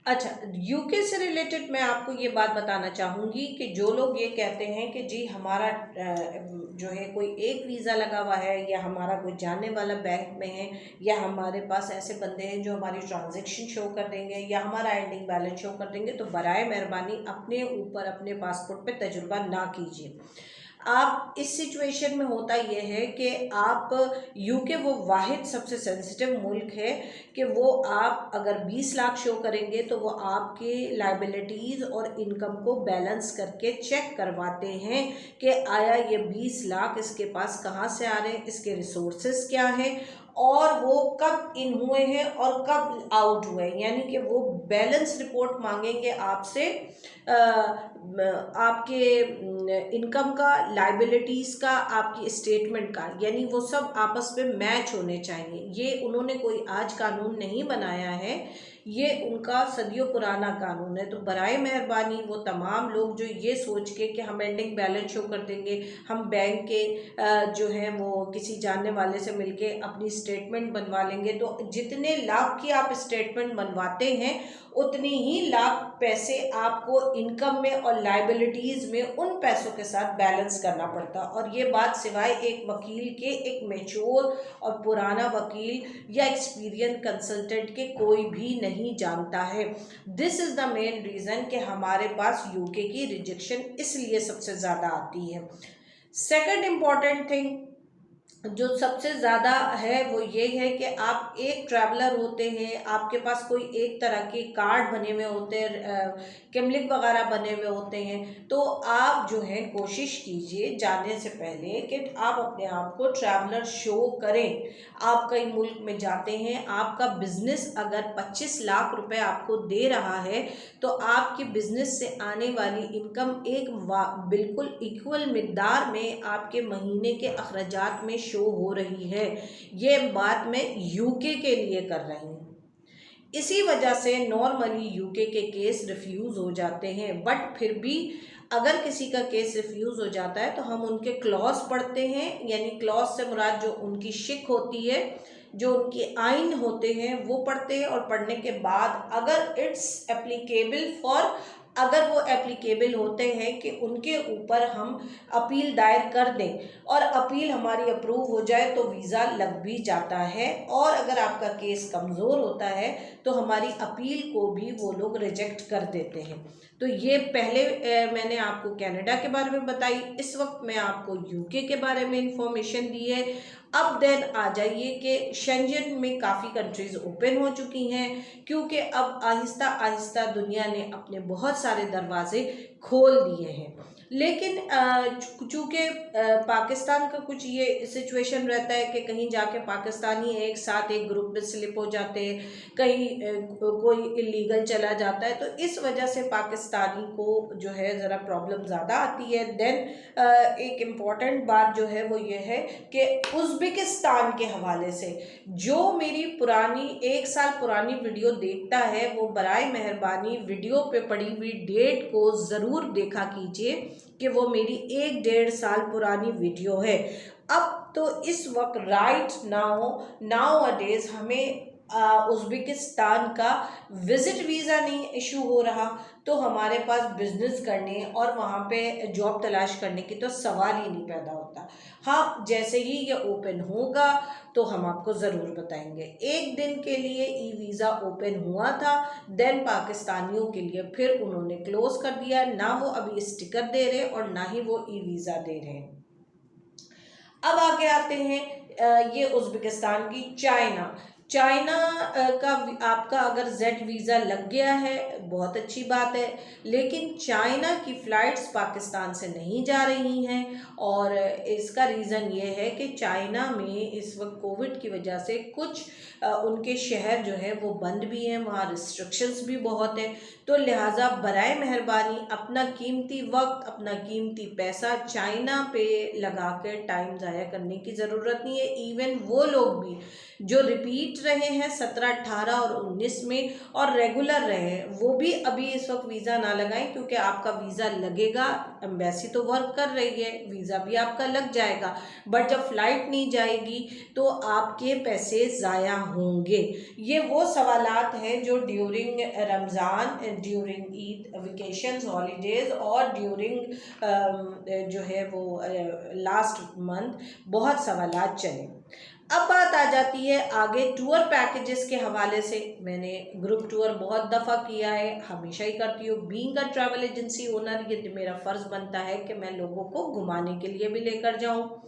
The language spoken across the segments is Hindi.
अच्छा, यूके से रिलेटेड मैं आपको ये बात बताना चाहूँगी कि जो लोग ये कहते हैं कि जी हमारा जो है कोई एक वीज़ा लगा हुआ है, या हमारा कोई जानने वाला बैंक में है, या हमारे पास ऐसे बंदे हैं जो हमारी ट्रांजैक्शन शो कर देंगे या हमारा एंडिंग बैलेंस शो कर देंगे, तो बराए मेहरबानी अपने ऊपर अपने पासपोर्ट पे तजुर्बा ना कीजिए। आप इस सिचुएशन में होता ये है कि आप यूके वो वाहिद सबसे सेंसिटिव मुल्क है कि वो आप अगर 20 लाख शो करेंगे तो वो आपके लाइबिलिटीज़ और इनकम को बैलेंस करके चेक करवाते हैं कि आया ये 20 लाख इसके पास कहाँ से आ रहे हैं, इसके रिसोर्सेज क्या हैं, और वो कब इन हुए हैं और कब आउट हुए हैं। यानी कि वो बैलेंस रिपोर्ट मांगेंगे आपसे आपके इनकम का, लाइबिलिटीज़ का, आपकी स्टेटमेंट का, यानी वो सब आपस में मैच होने चाहिए। ये उन्होंने कोई आज कानून नहीं बनाया है, ये उनका सदियों पुराना कानून है। तो बराए मेहरबानी वो तमाम लोग जो ये सोच के कि हम एंडिंग बैलेंस शो कर देंगे, हम बैंक के जो है वो किसी जानने वाले से मिलके अपनी स्टेटमेंट बनवा लेंगे, तो जितने लाख की आप स्टेटमेंट बनवाते हैं उतनी ही लाख पैसे आपको इनकम में और लाइबिलिटीज़ में उन पैसों के साथ बैलेंस करना पड़ता। और ये बात सिवाय एक वकील के, एक मैच्योर और पुराना वकील या एक्सपीरियंस कंसल्टेंट के कोई भी नहीं जानता है। This is the main reason कि हमारे पास यूके की रिजेक्शन इसलिए सबसे ज़्यादा आती है। सेकंड इम्पॉर्टेंट थिंग जो सबसे ज़्यादा है वो ये है कि आप एक ट्रैवलर होते हैं, आपके पास कोई एक तरह के कार्ड बने हुए होते हैं, किमलिक वगैरह बने हुए होते हैं, तो आप जो है कोशिश कीजिए जाने से पहले कि आप अपने आप को ट्रैवलर शो करें। आप कई मुल्क में जाते हैं, आपका बिजनेस अगर 25 लाख रुपए आपको दे रहा है, तो आपके बिजनेस से आने वाली इनकम एक बिल्कुल इक्वल मिकदार में आपके महीने के अखराजात में शो हो रही है। ये बात मैं यूके के लिए कर रही हूँ। इसी वजह से नॉर्मली यूके के केस रिफ्यूज़ हो जाते हैं, बट फिर भी अगर किसी का केस रिफ्यूज़ हो जाता है तो हम उनके क्लॉज पढ़ते हैं। यानी क्लॉज से मुराद जो उनकी शिक होती है, जो उनके आइन होते हैं, वो पढ़ते हैं। और पढ़ने के बाद अगर इट्स एप्लीकेबल फॉर, अगर वो एप्लीकेबल होते हैं कि उनके ऊपर हम अपील दायर कर दें और अपील हमारी अप्रूव हो जाए, तो वीज़ा लग भी जाता है। और अगर आपका केस कमज़ोर होता है तो हमारी अपील को भी वो लोग रिजेक्ट कर देते हैं। तो ये पहले मैंने आपको कनाडा के बारे में बताई, इस वक्त मैं आपको यूके के बारे में इंफॉर्मेशन दी है। अब देन आ जाइए कि शेंजन में काफ़ी कंट्रीज़ ओपन हो चुकी हैं, क्योंकि अब आहिस्ता आहिस्ता दुनिया ने अपने बहुत सारे दरवाजे खोल दिए हैं। लेकिन चूँकि पाकिस्तान का कुछ ये सिचुएशन रहता है कि कहीं जाके पाकिस्तानी एक साथ एक ग्रुप में स्लिप हो जाते हैं, कहीं कोई इलीगल चला जाता है, तो इस वजह से पाकिस्तानी को जो है ज़रा प्रॉब्लम ज़्यादा आती है। देन एक इम्पॉर्टेंट बात जो है वो ये है कि उज़्बेकिस्तान के हवाले से जो मेरी पुरानी 1 साल पुरानी वीडियो देखता है, वो बराए मेहरबानी वीडियो पे पड़ी हुई डेट को ज़रूर देखा कीजिए कि वो मेरी 1 डेढ़ साल पुरानी वीडियो है। अब तो इस वक्त राइट नाउ अडेज हमें उज़्बेकिस्तान का विज़िट वीज़ा नहीं इशू हो रहा, तो हमारे पास बिजनेस करने और वहाँ पे जॉब तलाश करने की तो सवाल ही नहीं पैदा होता। हाँ, जैसे ही ये ओपन होगा तो हम आपको ज़रूर बताएंगे। एक दिन के लिए ई वीज़ा ओपन हुआ था, देन पाकिस्तानियों के लिए फिर उन्होंने क्लोज कर दिया। ना वो अभी स्टिकर दे रहे और ना ही वो ई वीज़ा दे रहे हैं। अब आगे आते हैं ये उज़्बेकिस्तान की चाइना। चाइना का आपका अगर जेड वीज़ा लग गया है, बहुत अच्छी बात है, लेकिन चाइना की फ़्लाइट्स पाकिस्तान से नहीं जा रही हैं। और इसका रीज़न ये है कि चाइना में इस वक्त कोविड की वजह से कुछ उनके शहर जो है वो बंद भी हैं, वहाँ रिस्ट्रिक्शंस भी बहुत हैं। तो लिहाजा बराए मेहरबानी अपना कीमती वक्त, अपना कीमती पैसा चाइना पे लगा कर टाइम ज़ाया करने की ज़रूरत नहीं है। इवन वो लोग भी जो रिपीट रिपीट रहे हैं 17, 18 और 19 में, और रेगुलर रहे हैं, वो भी अभी इस वक्त वीज़ा ना लगाएं, क्योंकि आपका वीज़ा लगेगा, एम्बेसी तो वर्क कर रही है, वीज़ा भी आपका लग जाएगा, बट जब फ्लाइट नहीं जाएगी तो आपके पैसे ज़ाया होंगे। ये वो सवालात हैं जो during Ramzan, during Eid vacations, holidays और ड्यूरिंग जो है वो लास्ट मंथ बहुत सवालात चले। अब बात आ जाती है आगे टूर पैकेजेस के हवाले से। मैंने ग्रुप टूर बहुत दफ़ा किया है, हमेशा ही करती हूँ। Being a travel agency owner, ये मेरा फ़र्ज़ बनता है कि मैं लोगों को घुमाने के लिए भी लेकर जाऊँ।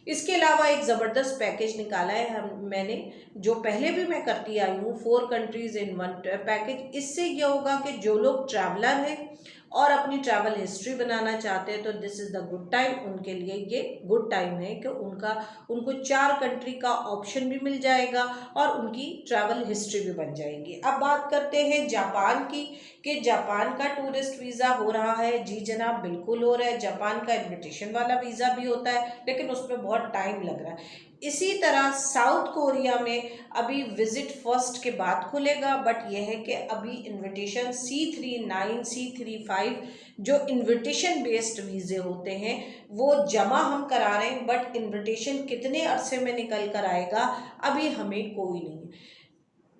इसके अलावा एक ज़बरदस्त पैकेज निकाला है मैंने, जो पहले भी मैं करती आई हूँ, 4 कंट्रीज़ इन 1 पैकेज। इससे ये होगा कि जो लोग ट्रैवलर हैं और अपनी ट्रैवल हिस्ट्री बनाना चाहते हैं तो this is the good time, उनके लिए ये गुड टाइम है कि उनको 4 कंट्री का ऑप्शन भी मिल जाएगा और उनकी ट्रैवल हिस्ट्री भी बन जाएगी। अब बात करते हैं जापान की, कि जापान का टूरिस्ट वीज़ा हो रहा है। जी जनाब, बिल्कुल हो रहा है। जापान का इन्विटेशन वाला वीज़ा भी होता है, लेकिन उसमें बहुत टाइम लग रहा है। इसी तरह साउथ कोरिया में अभी विजिट फर्स्ट के बाद खुलेगा, बट यह है कि अभी इनविटेशन C39, C35 जो इनविटेशन बेस्ड वीज़े होते हैं वो जमा हम करा रहे हैं, बट इनविटेशन कितने अरसे में निकल कर आएगा अभी हमें कोई नहीं।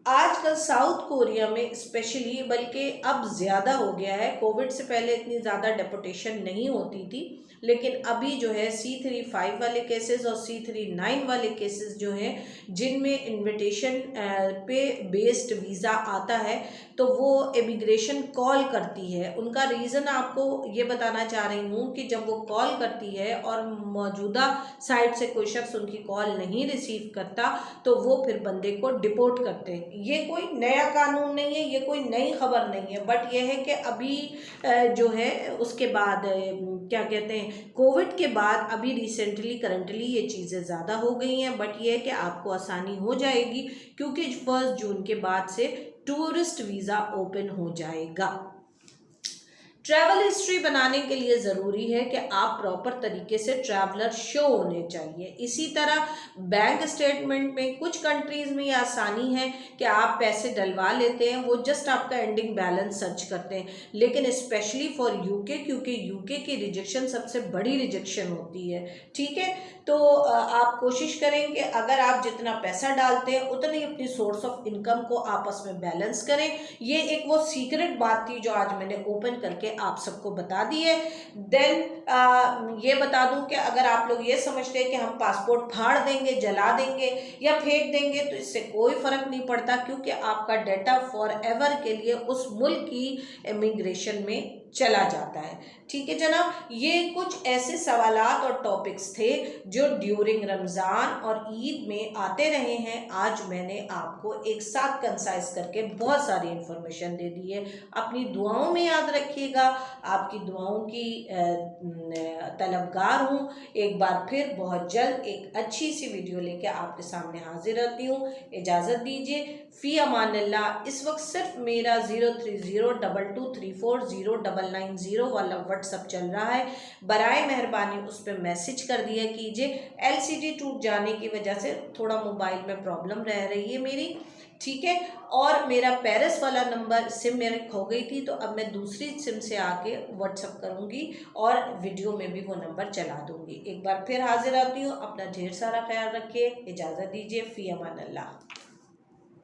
आजकल साउथ कोरिया में स्पेशली, बल्कि अब ज़्यादा हो गया है, कोविड से पहले इतनी ज़्यादा डेपोटेशन नहीं होती थी, लेकिन अभी जो है C35 वाले केसेस और C39 वाले केसेस जो हैं, जिनमें इनविटेशन पे बेस्ड वीज़ा आता है, तो वो इमिग्रेशन कॉल करती है। उनका रीज़न आपको ये बताना चाह रही हूँ कि जब वो कॉल करती है और मौजूदा साइड से कोई शख्स उनकी कॉल नहीं रिसीव करता तो वो फिर बंदे को डिपोर्ट करते हैं। ये कोई नया कानून नहीं है, ये कोई नई खबर नहीं है, बट ये है कि अभी जो है उसके बाद क्या कहते हैं, कोविड के बाद अभी रिसेंटली करंटली ये चीज़ें ज़्यादा हो गई हैं, बट ये है कि आपको आसानी हो जाएगी, क्योंकि 1 जून के बाद से टूरिस्ट वीज़ा ओपन हो जाएगा। ट्रैवल हिस्ट्री बनाने के लिए ज़रूरी है कि आप प्रॉपर तरीके से ट्रैवलर शो होने चाहिए। इसी तरह बैंक स्टेटमेंट में कुछ कंट्रीज़ में ये आसानी है कि आप पैसे डलवा लेते हैं, वो जस्ट आपका एंडिंग बैलेंस सर्च करते हैं, लेकिन स्पेशली फॉर यूके, क्योंकि यूके की रिजेक्शन सबसे बड़ी रिजेक्शन होती है। ठीक है, तो आप कोशिश करें कि अगर आप जितना पैसा डालते हैं उतनी अपनी सोर्स ऑफ इनकम को आपस में बैलेंस करें। ये एक वो सीक्रेट बात थी जो आज मैंने ओपन करके आप सबको बता दी है। देन ये बता दूं कि अगर आप लोग ये समझते हैं कि हम पासपोर्ट फाड़ देंगे, जला देंगे या फेंक देंगे, तो इससे कोई फ़र्क नहीं पड़ता, क्योंकि आपका डाटा फॉर एवर के लिए उस मुल्क की इमिग्रेशन में चला जाता है। ठीक है जनाब, ये कुछ ऐसे सवालात और टॉपिक्स थे जो ड्यूरिंग रमज़ान और ईद में आते रहे हैं। आज मैंने आपको एक साथ कंसाइज करके बहुत सारी इन्फॉर्मेशन दे दी है। अपनी दुआओं में याद रखिएगा, आपकी दुआओं की तलबगार हूँ। एक बार फिर बहुत जल्द एक अच्छी सी वीडियो लेके आपके सामने हाजिर रहती हूँ। इजाज़त दीजिए, फ़ी अमानिल्लाह। इस वक्त सिर्फ मेरा 0302234099 वाला व्हाट्सअप चल रहा है, बराए मेहरबानी उस पर मैसेज कर दिया कीजिए। LCD टूट जाने की वजह से थोड़ा मोबाइल में प्रॉब्लम रह रही है मेरी, ठीक है। और मेरा पेरिस वाला नंबर सिम मेरे खो गई थी, तो अब मैं दूसरी सिम से आके व्हाट्सअप करूँगी और वीडियो में भी वो नंबर चला दूँगी। एक बार फिर हाजिर आती हूँ। अपना ढेर सारा ख्याल रखिए, इजाज़त दीजिए, फ़ी अमान अल्लाह।